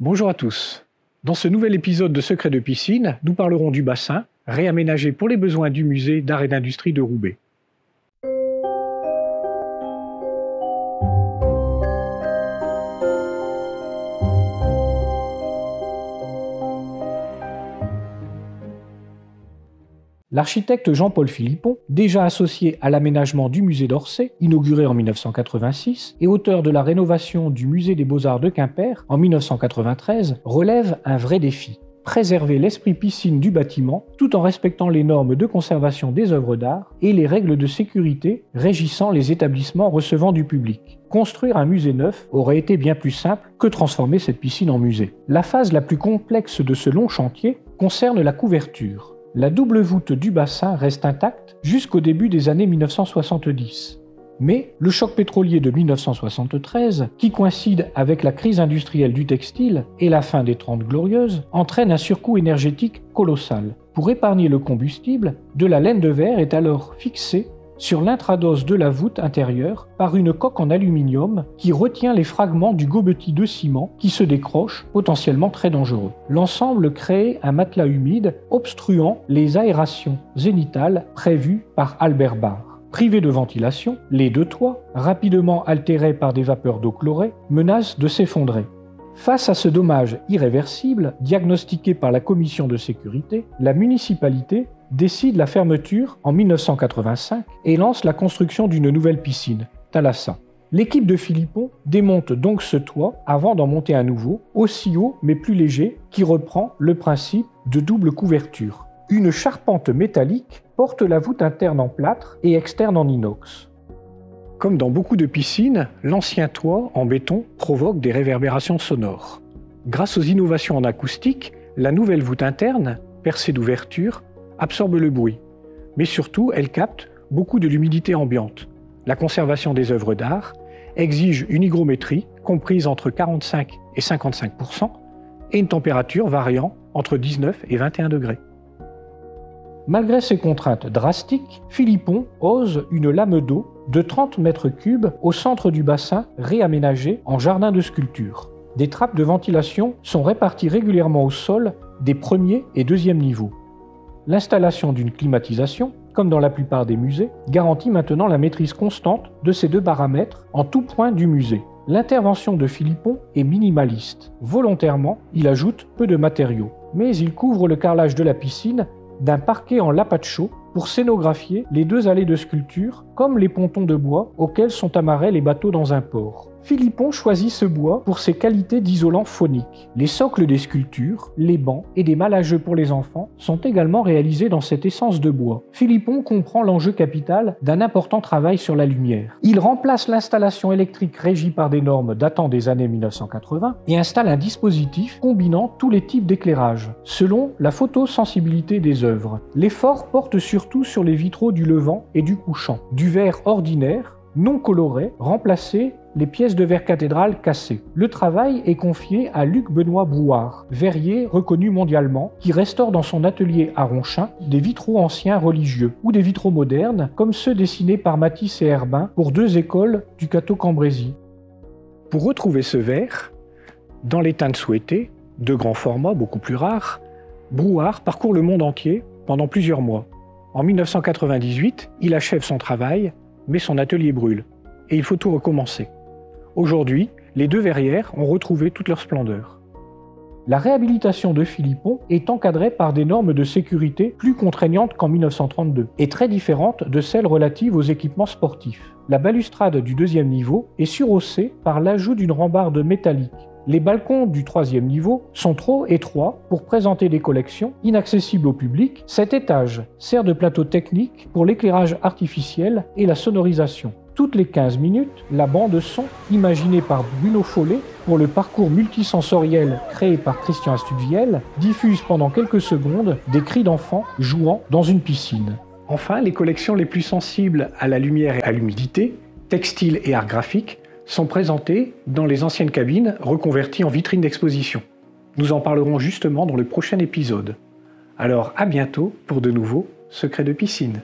Bonjour à tous. Dans ce nouvel épisode de Secrets de piscine, nous parlerons du bassin, réaménagé pour les besoins du musée d'art et d'industrie de Roubaix. L'architecte Jean-Paul Philippon, déjà associé à l'aménagement du musée d'Orsay, inauguré en 1986, et auteur de la rénovation du musée des Beaux-Arts de Quimper en 1993, relève un vrai défi. Préserver l'esprit piscine du bâtiment tout en respectant les normes de conservation des œuvres d'art et les règles de sécurité régissant les établissements recevant du public. Construire un musée neuf aurait été bien plus simple que transformer cette piscine en musée. La phase la plus complexe de ce long chantier concerne la couverture. La double voûte du bassin reste intacte jusqu'au début des années 1970. Mais le choc pétrolier de 1973, qui coïncide avec la crise industrielle du textile et la fin des 30 Glorieuses, entraîne un surcoût énergétique colossal. Pour épargner le combustible, de la laine de verre est alors fixée sur l'intrados de la voûte intérieure par une coque en aluminium qui retient les fragments du gobetis de ciment qui se décrochent, potentiellement très dangereux. L'ensemble crée un matelas humide obstruant les aérations zénithales prévues par Albert Barr. Privés de ventilation, les deux toits, rapidement altérés par des vapeurs d'eau chlorée, menacent de s'effondrer. Face à ce dommage irréversible, diagnostiqué par la commission de sécurité, la municipalité décide la fermeture en 1985 et lance la construction d'une nouvelle piscine, Thalassa. L'équipe de Philippon démonte donc ce toit avant d'en monter un nouveau, aussi haut mais plus léger, qui reprend le principe de double couverture. Une charpente métallique porte la voûte interne en plâtre et externe en inox. Comme dans beaucoup de piscines, l'ancien toit en béton provoque des réverbérations sonores. Grâce aux innovations en acoustique, la nouvelle voûte interne, percée d'ouverture, absorbe le bruit, mais surtout elle capte beaucoup de l'humidité ambiante. La conservation des œuvres d'art exige une hygrométrie comprise entre 45 et 55% et une température variant entre 19 et 21 degrés. Malgré ces contraintes drastiques, Philippon ose une lame d'eau de 30 mètres cubes au centre du bassin réaménagé en jardin de sculpture. Des trappes de ventilation sont réparties régulièrement au sol des premiers et deuxièmes niveaux. L'installation d'une climatisation, comme dans la plupart des musées, garantit maintenant la maîtrise constante de ces deux paramètres en tout point du musée. L'intervention de Philippon est minimaliste. Volontairement, il ajoute peu de matériaux, mais il couvre le carrelage de la piscine d'un parquet en lapacho pour scénographier les deux allées de sculpture comme les pontons de bois auxquels sont amarrés les bateaux dans un port. Philippon choisit ce bois pour ses qualités d'isolant phonique. Les socles des sculptures, les bancs et des malles à jeux pour les enfants sont également réalisés dans cette essence de bois. Philippon comprend l'enjeu capital d'un important travail sur la lumière. Il remplace l'installation électrique régie par des normes datant des années 1980 et installe un dispositif combinant tous les types d'éclairage, selon la photosensibilité des œuvres. L'effort porte surtout sur les vitraux du levant et du couchant. Du verre ordinaire, non coloré, remplacé les pièces de verre cathédrale cassées. Le travail est confié à Luc Benoît Brouard, verrier reconnu mondialement, qui restaure dans son atelier à Ronchin des vitraux anciens religieux ou des vitraux modernes, comme ceux dessinés par Matisse et Herbin pour deux écoles du Cateau-Cambrésis. Pour retrouver ce verre, dans les teintes souhaitées, de grands formats beaucoup plus rares, Brouard parcourt le monde entier pendant plusieurs mois. En 1998, il achève son travail, mais son atelier brûle, et il faut tout recommencer. Aujourd'hui, les deux verrières ont retrouvé toute leur splendeur. La réhabilitation de Philippon est encadrée par des normes de sécurité plus contraignantes qu'en 1932 et très différentes de celles relatives aux équipements sportifs. La balustrade du deuxième niveau est surhaussée par l'ajout d'une rambarde métallique. Les balcons du troisième niveau sont trop étroits pour présenter des collections inaccessibles au public. Cet étage sert de plateau technique pour l'éclairage artificiel et la sonorisation. Toutes les 15 minutes, la bande son, imaginée par Bruno Follet pour le parcours multisensoriel créé par Christian Astuviel, diffuse pendant quelques secondes des cris d'enfants jouant dans une piscine. Enfin, les collections les plus sensibles à la lumière et à l'humidité, textiles et art graphique, sont présentées dans les anciennes cabines reconverties en vitrines d'exposition. Nous en parlerons justement dans le prochain épisode. Alors à bientôt pour de nouveaux Secrets de piscine.